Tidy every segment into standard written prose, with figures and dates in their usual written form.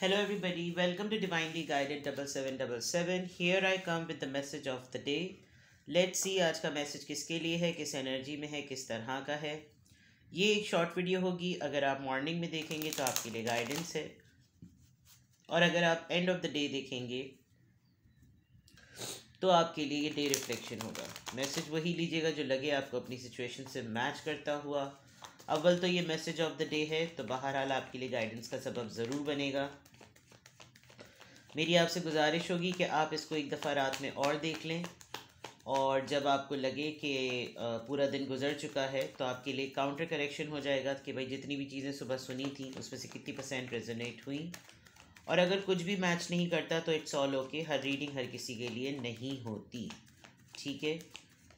Hello, everybody. Welcome to Divinely Guided 7777. Here I come with the message of the day. Let's see आज का message किसके लिए है, किस एनर्जी में है, किस तरह का है. ये एक शॉर्ट वीडियो होगी. अगर आप मॉर्निंग में देखेंगे तो आपके लिए गाइडेंस है, और अगर आप एंड ऑफ द डे देखेंगे तो आपके लिए ये डे रिफ्लेक्शन होगा. मैसेज वही लीजिएगा जो लगे आपको अपनी सिचुएशन से मैच करता हुआ. अव्वल तो ये मैसेज ऑफ द डे है, तो बहरहाल आपके लिए गाइडेंस का सबब ज़रूर बनेगा. मेरी आपसे गुजारिश होगी कि आप इसको एक दफ़ा रात में और देख लें, और जब आपको लगे कि पूरा दिन गुजर चुका है तो आपके लिए काउंटर करेक्शन हो जाएगा कि भाई जितनी भी चीज़ें सुबह सुनी थी उसमें से कितनी % रेजोनेट हुई. और अगर कुछ भी मैच नहीं करता तो इट्स ऑल ओके. हर रीडिंग हर किसी के लिए नहीं होती. ठीक है,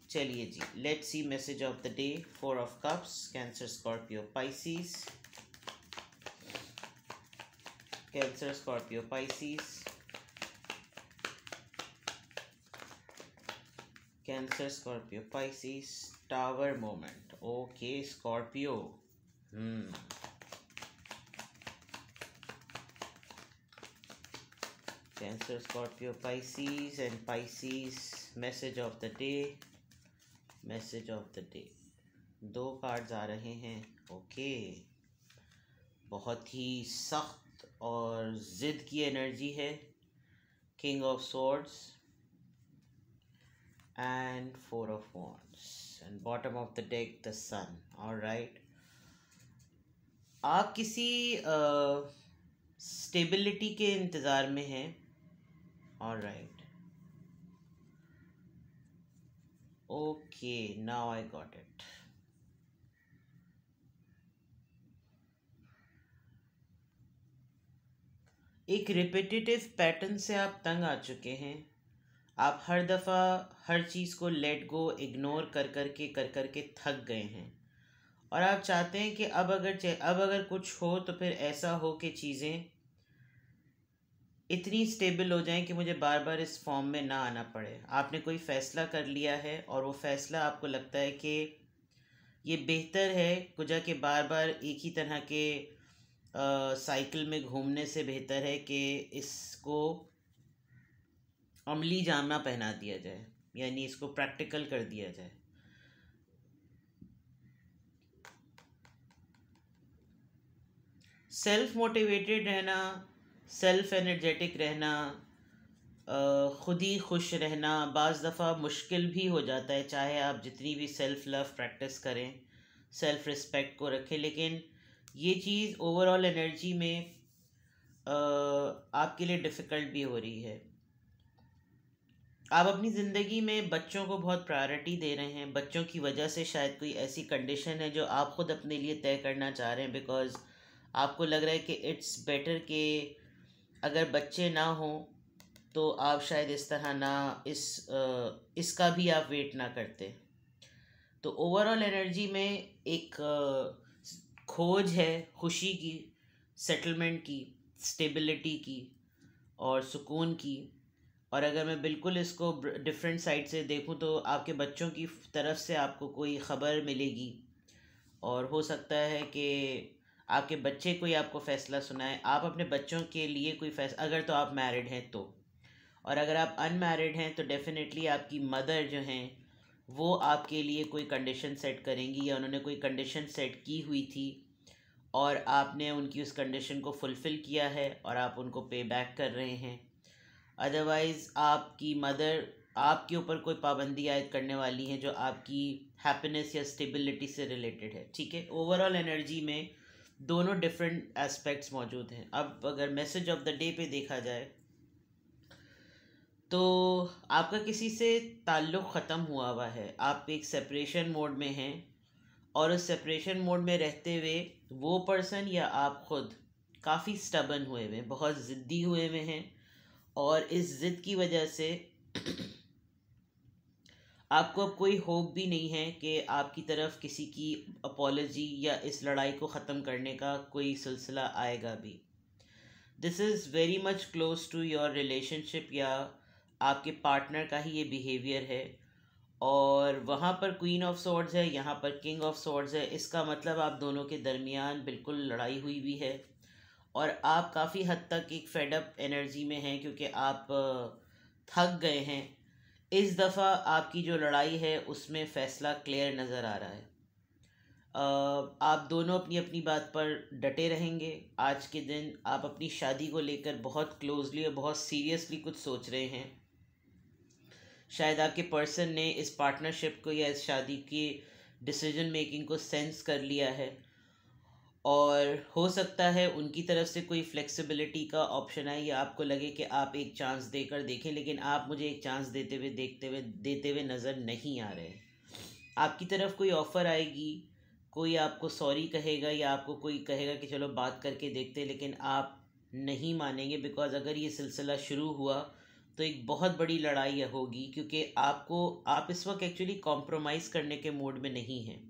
चलिए जी, let's see message of the day. 4 of cups, Cancer, Scorpio, Pisces. Cancer, Scorpio, Pisces. Cancer, Scorpio, Pisces. Tower moment. Okay Scorpio. Cancer, Scorpio, Pisces and Pisces. Message of the day. Message of the day. 2 cards आ रहे हैं. Okay, बहुत ही सख्त और ज़िद की energy है. King of swords and 4 of wands, and bottom of the deck the sun. All right, आप किसी स्टेबिलिटी के इंतज़ार में हैं. All right, okay, now I got it. एक रिपीटेटिव पैटर्न से आप तंग आ चुके हैं. आप हर दफ़ा हर चीज़ को लेट गो, इग्नोर कर के थक गए हैं, और आप चाहते हैं कि अब अगर कुछ हो तो फिर ऐसा हो कि चीज़ें इतनी स्टेबल हो जाएं कि मुझे बार बार इस फॉर्म में ना आना पड़े. आपने कोई फ़ैसला कर लिया है और वो फ़ैसला आपको लगता है कि ये बेहतर है कुछ कि बार बार एक ही तरह के साइकिल में घूमने से बेहतर है कि इसको अमली जामा पहना दिया जाए, यानी इसको प्रैक्टिकल कर दिया जाए. सेल्फ मोटिवेटेड रहना, सेल्फ एनर्जेटिक रहना, ख़ुद ही खुश रहना बाज़ दफ़ा मुश्किल भी हो जाता है, चाहे आप जितनी भी सेल्फ़ लव प्रैक्टिस करें, सेल्फ़ रिस्पेक्ट को रखें. लेकिन ये चीज़ ओवरऑल एनर्जी में आपके लिए डिफ़िकल्ट भी हो रही है. आप अपनी ज़िंदगी में बच्चों को बहुत प्रायोरिटी दे रहे हैं. बच्चों की वजह से शायद कोई ऐसी कंडीशन है जो आप ख़ुद अपने लिए तय करना चाह रहे हैं, बिकॉज़ आपको लग रहा है कि इट्स बेटर कि अगर बच्चे ना हों तो आप शायद इस तरह ना इसका भी आप वेट ना करते. तो ओवरऑल एनर्जी में एक खोज है खुशी की, सेटलमेंट की, स्टेबिलिटी की और सुकून की. और अगर मैं बिल्कुल इसको डिफरेंट साइड से देखूं तो आपके बच्चों की तरफ से आपको कोई ख़बर मिलेगी, और हो सकता है कि आपके बच्चे कोई आपको फ़ैसला सुनाए. आप अपने बच्चों के लिए कोई फ़ैसला, अगर तो आप मैरिड हैं तो, और अगर आप अनमैरिड हैं तो डेफ़िनेटली आपकी मदर जो हैं वो आपके लिए कोई कंडीशन सेट करेंगी, या उन्होंने कोई कंडीशन सेट की हुई थी और आपने उनकी उस कंडीशन को फुलफ़िल किया है और आप उनको पे बैक कर रहे हैं. अदरवाइज़ आपकी मदर आपके ऊपर कोई पाबंदी आयद करने वाली हैं जो आपकी हैप्पीनेस या स्टेबिलिटी से रिलेटेड है. ठीक है, ओवरऑल एनर्जी में दोनों डिफरेंट एस्पेक्ट्स मौजूद हैं. अब अगर मैसेज ऑफ द डे पे देखा जाए तो आपका किसी से ताल्लुक़ ख़त्म हुआ हुआ है, आप एक सेपरेशन मोड में हैं, और उस सेपरेशन मोड में रहते हुए वो पर्सन या आप ख़ुद काफ़ी स्टबन हुए हुए हैं, बहुत ज़िद्दी हुए हुए हैं, और इस ज़िद की वजह से आपको अब कोई होप भी नहीं है कि आपकी तरफ किसी की अपॉलजी या इस लड़ाई को ख़त्म करने का कोई सिलसिला आएगा भी. This is very much close to your relationship, या आपके पार्टनर का ही ये बिहेवियर है. और वहाँ पर क्वीन ऑफ सॉर्ड्स है, यहाँ पर किंग ऑफ सॉर्ड्स है. इसका मतलब आप दोनों के दरमियान बिल्कुल लड़ाई हुई भी है, और आप काफ़ी हद तक एक फेडअप एनर्जी में हैं क्योंकि आप थक गए हैं। इस दफ़ा आपकी जो लड़ाई है उसमें फ़ैसला क्लियर नज़र आ रहा है। आप दोनों अपनी अपनी बात पर डटे रहेंगे। आज के दिन आप अपनी शादी को लेकर बहुत क्लोजली और बहुत सीरियसली कुछ सोच रहे हैं। शायद आपके पर्सन ने इस पार्टनरशिप को या इस शादी की डिसीजन मेकिंग को सेंस कर लिया है, और हो सकता है उनकी तरफ से कोई फ्लेक्सिबिलिटी का ऑप्शन आए या आपको लगे कि आप एक चांस देकर देखें, लेकिन आप मुझे एक चांस देते हुए नज़र नहीं आ रहे। आपकी तरफ कोई ऑफ़र आएगी, कोई आपको सॉरी कहेगा या आपको कोई कहेगा कि चलो बात करके देखते, लेकिन आप नहीं मानेंगे। बिकॉज़ अगर ये सिलसिला शुरू हुआ तो एक बहुत बड़ी लड़ाई होगी, क्योंकि आप इस वक्त एक्चुअली कॉम्प्रोमाइज़ करने के मूड में नहीं हैं।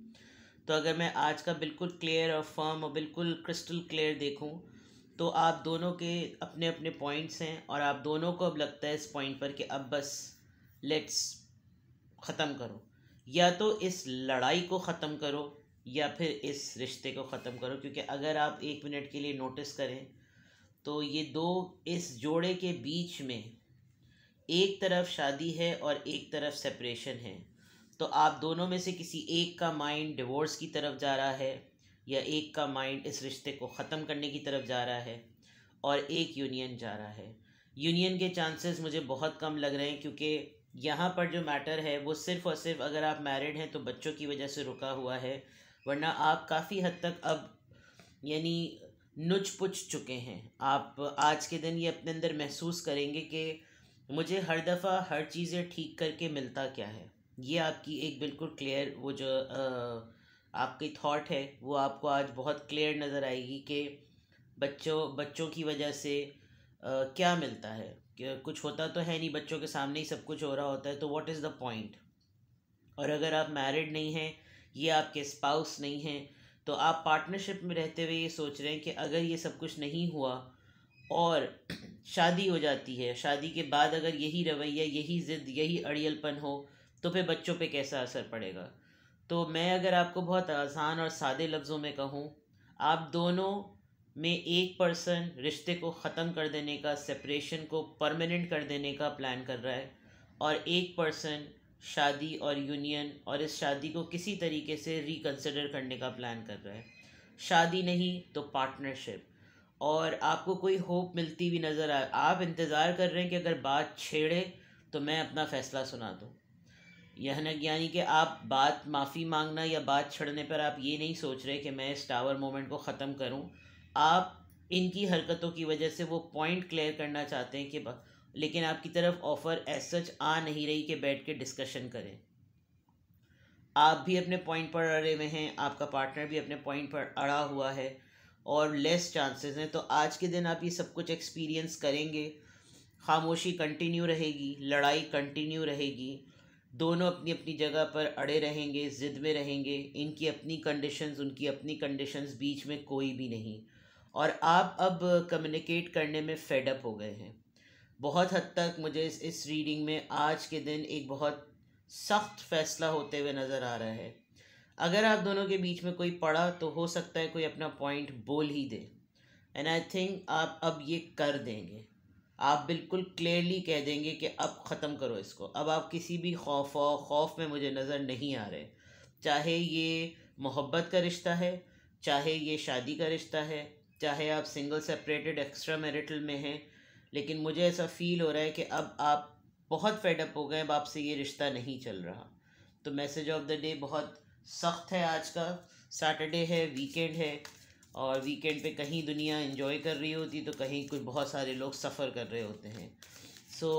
तो अगर मैं आज का बिल्कुल क्लियर और फर्म और बिल्कुल क्रिस्टल क्लियर देखूं तो आप दोनों के अपने अपने पॉइंट्स हैं, और आप दोनों को अब लगता है इस पॉइंट पर कि अब बस लेट्स ख़त्म करो। या तो इस लड़ाई को ख़त्म करो या फिर इस रिश्ते को ख़त्म करो, क्योंकि अगर आप 1 मिनट के लिए नोटिस करें तो ये दो, इस जोड़े के बीच में एक तरफ शादी है और एक तरफ सेपरेशन है। तो आप दोनों में से किसी एक का माइंड डिवोर्स की तरफ जा रहा है, या एक का माइंड इस रिश्ते को ख़त्म करने की तरफ जा रहा है, और एक यूनियन जा रहा है। यूनियन के चांसेस मुझे बहुत कम लग रहे हैं, क्योंकि यहाँ पर जो मैटर है वो सिर्फ़ और सिर्फ अगर आप मैरिड हैं तो बच्चों की वजह से रुका हुआ है, वरना आप काफ़ी हद तक अब यानी नुच पुच चुके हैं। आप आज के दिन ये अपने अंदर महसूस करेंगे कि मुझे हर दफ़ा हर चीज़ें ठीक करके मिलता क्या है। ये आपकी एक बिल्कुल क्लियर वो जो आपकी थॉट है वो आपको आज बहुत क्लियर नज़र आएगी कि बच्चों की वजह से क्या मिलता है, कि कुछ होता तो है नहीं, बच्चों के सामने ही सब कुछ हो रहा होता है, तो व्हाट इज़ द पॉइंट। और अगर आप मैरिड नहीं हैं, ये आपके स्पाउस नहीं हैं, तो आप पार्टनरशिप में रहते हुए ये सोच रहे हैं कि अगर ये सब कुछ नहीं हुआ और शादी हो जाती है, शादी के बाद अगर यही रवैया, यही ज़िद, यही अड़ियलपन हो तो फिर बच्चों पे कैसा असर पड़ेगा। तो मैं अगर आपको बहुत आसान और सादे लफ्ज़ों में कहूँ, आप दोनों में एक पर्सन रिश्ते को ख़त्म कर देने का, सेपरेशन को परमानेंट कर देने का प्लान कर रहा है, और एक पर्सन शादी और यूनियन और इस शादी को किसी तरीके से रिकंसिडर करने का प्लान कर रहा है। शादी नहीं तो पार्टनरशिप। और आपको कोई होप मिलती हुई नज़र आप इंतज़ार कर रहे हैं कि अगर बात छेड़े तो मैं अपना फ़ैसला सुना दूँ। यह न यानी कि आप बात माफ़ी मांगना या बात छेड़ने पर आप ये नहीं सोच रहे कि मैं इस टावर मोमेंट को ख़त्म करूं। आप इनकी हरकतों की वजह से वो पॉइंट क्लियर करना चाहते हैं कि लेकिन आपकी तरफ ऑफ़र एज सच आ नहीं रही कि बैठ के डिस्कशन करें। आप भी अपने पॉइंट पर अड़े हुए हैं, आपका पार्टनर भी अपने पॉइंट पर अड़ा हुआ है, और लेस चांसेस हैं। तो आज के दिन आप ये सब कुछ एक्सपीरियंस करेंगे। खामोशी कंटिन्यू रहेगी, लड़ाई कंटिन्यू रहेगी, दोनों अपनी अपनी जगह पर अड़े रहेंगे, ज़िद में रहेंगे, इनकी अपनी कंडीशंस, उनकी अपनी कंडीशंस, बीच में कोई भी नहीं। और आप अब कम्युनिकेट करने में फेड अप हो गए हैं। बहुत हद तक मुझे इस रीडिंग में आज के दिन एक बहुत सख्त फैसला होते हुए नज़र आ रहा है। अगर आप दोनों के बीच में कोई पड़ा तो हो सकता है कोई अपना पॉइंट बोल ही दे, एंड आई थिंक आप अब ये कर देंगे। आप बिल्कुल क्लियरली कह देंगे कि अब ख़त्म करो इसको। अब आप किसी भी खौफ में मुझे नज़र नहीं आ रहे। चाहे ये मोहब्बत का रिश्ता है, चाहे ये शादी का रिश्ता है, चाहे आप सिंगल सेपरेटेड एक्स्ट्रा मैरिटल में हैं, लेकिन मुझे ऐसा फ़ील हो रहा है कि अब आप बहुत फेडअप हो गए, अब आपसे ये रिश्ता नहीं चल रहा। तो मैसेज ऑफ द डे बहुत सख्त है आज का। सैटरडे है, वीकेंड है, और वीकेंड पे कहीं दुनिया एंजॉय कर रही होती तो कहीं कुछ बहुत सारे लोग सफ़र कर रहे होते हैं। सो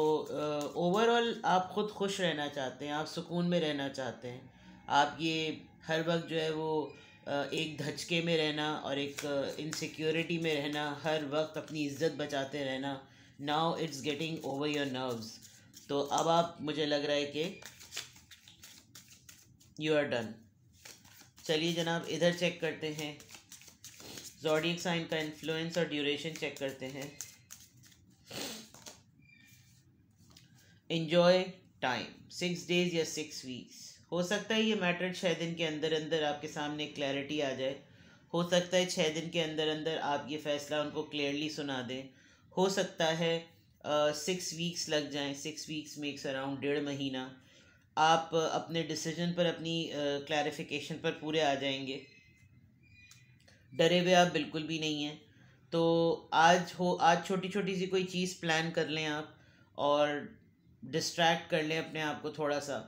ओवरऑल आप ख़ुद खुश रहना चाहते हैं, आप सुकून में रहना चाहते हैं। आप ये हर वक्त जो है वो एक धचके में रहना और एक इनसिक्योरिटी में रहना, हर वक्त अपनी इज्जत बचाते रहना, now it's getting over your nerves. तो अब आप, मुझे लग रहा है कि यू आर डन। चलिए जनाब, इधर चेक करते हैं ज़ोडिएक साइन का इन्फ्लुएंस और ड्यूरेशन चेक करते हैं। एंजॉय टाइम 6 डेज़ या 6 वीक्स। हो सकता है ये मैटर 6 दिन के अंदर अंदर आपके सामने क्लैरिटी आ जाए। हो सकता है 6 दिन के अंदर अंदर आप ये फ़ैसला उनको क्लियरली सुना दें। हो सकता है 6 वीक्स लग जाएं, 6 वीक्स मेक्स अराउंड 1.5 महीना। आप अपने डिसीजन पर, अपनी क्लैरिफिकेशन पर पूरे आ जाएंगे, डरे हुए आप बिल्कुल भी नहीं हैं। तो आज छोटी छोटी सी कोई चीज़ प्लान कर लें आप, और डिस्ट्रैक्ट कर लें अपने आप को थोड़ा सा,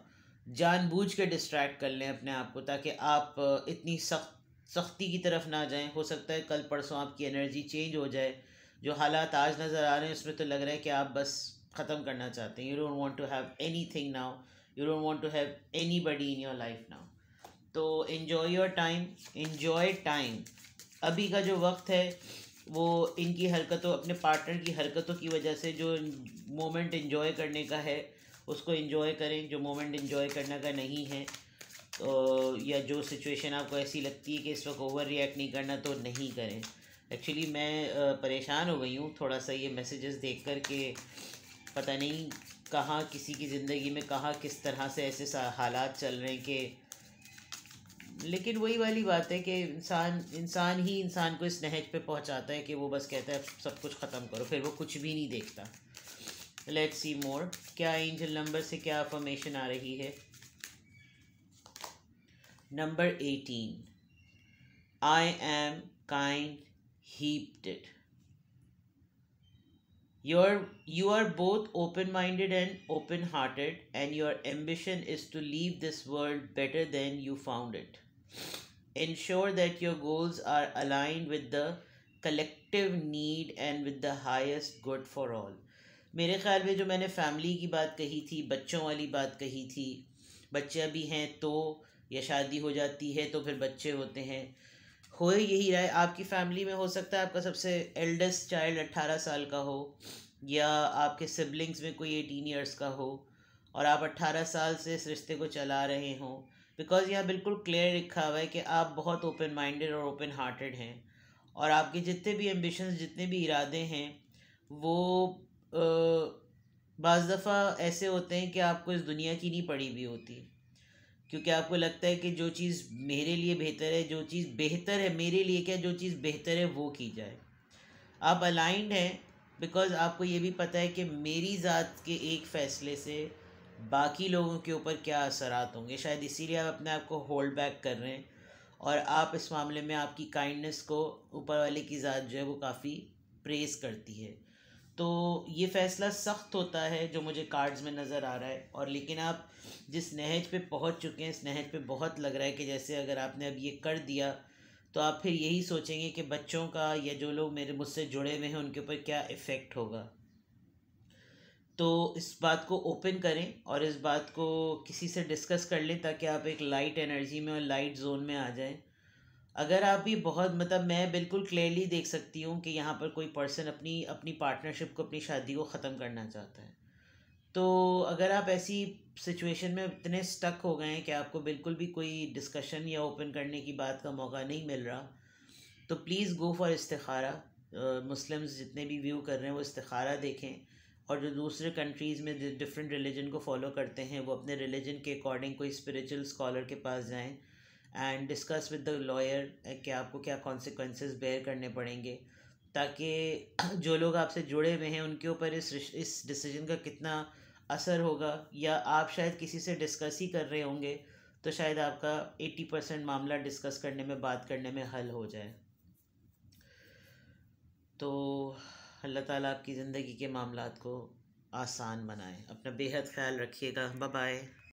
जानबूझ के डिस्ट्रैक्ट कर लें अपने आप को, ताकि आप इतनी सख्ती की तरफ ना जाएं। हो सकता है कल परसों आपकी एनर्जी चेंज हो जाए। जो हालात आज नज़र आ रहे हैं उसमें तो लग रहा है कि आप बस ख़त्म करना चाहते हैं। You don't want to have anything now, you don't want to have anybody in your life now. तो enjoy your time, enjoy time. अभी का जो वक्त है वो इनकी हरकतों, अपने पार्टनर की हरकतों की वजह से जो मोमेंट इन्जॉय करने का है उसको इन्जॉय करें। जो मोमेंट इन्जॉय करने का नहीं है, तो या जो सिचुएशन आपको ऐसी लगती है कि इस वक्त ओवर रिएक्ट नहीं करना, तो नहीं करें। एक्चुअली मैं परेशान हो गई हूँ थोड़ा सा ये मैसेजेस देख कर के, पता नहीं कहाँ किसी की ज़िंदगी में कहाँ किस तरह से ऐसे हालात चल रहे हैं कि, लेकिन वही वाली बात है कि इंसान ही इंसान को इस नहज पे पहुंचाता है कि वो बस कहता है सब कुछ ख़त्म करो, फिर वो कुछ भी नहीं देखता। लेट्स सी मोर, क्या एंजल नंबर से क्या अफर्मेशन आ रही है। Number 18, I am kind heaped. You are both open-minded and open-hearted, and your ambition is to leave this world better than you found it. Ensure that your goals are aligned with the collective need and with the highest good for all. मेरे ख्याल में जो मैंने family की बात कही थी, बच्चों वाली बात कही थी, बच्चे अभी हैं तो, या शादी हो जाती है तो फिर बच्चे होते हैं, हो यही रहा है। आपकी फैमिली में हो सकता है आपका सबसे एल्डेस्ट चाइल्ड 18 साल का हो, या आपके सिबलिंग्स में कोई 18 ईयर्स का हो, और आप 18 साल से इस रिश्ते को चला रहे हों। बिकॉज़ यहाँ बिल्कुल क्लियर लिखा हुआ है कि आप बहुत ओपन माइंडेड और ओपन हार्टेड हैं, और आपके जितने भी एम्बिशंस, जितने भी इरादे हैं, वो बाज़ दफ़ा ऐसे होते हैं कि आपको इस दुनिया की नहीं पड़ी भी होती, क्योंकि आपको लगता है कि जो चीज़ मेरे लिए बेहतर है, जो चीज़ बेहतर है मेरे लिए, क्या जो चीज़ बेहतर है वो की जाए। आप अलाइंड हैं बिकॉज़ आपको ये भी पता है कि मेरी ज़ात के एक फ़ैसले से बाकी लोगों के ऊपर क्या असरात होंगे। शायद इसीलिए आप अपने आप को होल्ड बैक कर रहे हैं, और आप इस मामले में आपकी काइंडनेस को ऊपर वाले की ज़ात जो है वो काफ़ी प्रेज़ करती है। तो ये फ़ैसला सख्त होता है जो मुझे कार्ड्स में नज़र आ रहा है, और लेकिन आप जिस नहज पे पहुंच चुके हैं, इस नहज पे बहुत लग रहा है कि जैसे अगर आपने अब ये कर दिया तो आप फिर यही सोचेंगे कि बच्चों का, या जो लोग मुझसे जुड़े हुए हैं उनके ऊपर क्या इफ़ेक्ट होगा। तो इस बात को ओपन करें और इस बात को किसी से डिस्कस कर लें, ताकि आप एक लाइट एनर्जी में और लाइट जोन में आ जाएं। अगर आप भी बहुत, मतलब मैं बिल्कुल क्लियरली देख सकती हूँ कि यहाँ पर कोई पर्सन अपनी अपनी पार्टनरशिप को, अपनी शादी को ख़त्म करना चाहता है। तो अगर आप ऐसी सिचुएशन में इतने स्टक हो गए हैं कि आपको बिल्कुल भी कोई डिस्कशन या ओपन करने की बात का मौका नहीं मिल रहा, तो प्लीज़ गो फॉर इस्तिखारा। मुस्लिम्स जितने भी व्यू कर रहे हैं वो इस्तिखारा देखें, और जो दूसरे कंट्रीज़ में डिफरेंट रिलीजन को फॉलो करते हैं वो अपने रिलीजन के अकॉर्डिंग कोई स्पिरिचुअल स्कॉलर के पास जाएं and discuss with the lawyer कि आपको क्या कॉन्सिक्वेंसेस बेयर करने पड़ेंगे, ताकि जो लोग आपसे जुड़े हुए हैं उनके ऊपर इस डिसीजन का कितना असर होगा, या आप शायद किसी से डिस्कस ही कर रहे होंगे तो शायद आपका 80% मामला डिस्कस करने में, बात करने में हल हो जाए। तो अल्लाह ताला आपकी ज़िंदगी के मामलात को आसान बनाए। अपना बेहद ख्याल रखिएगा। Bye bye.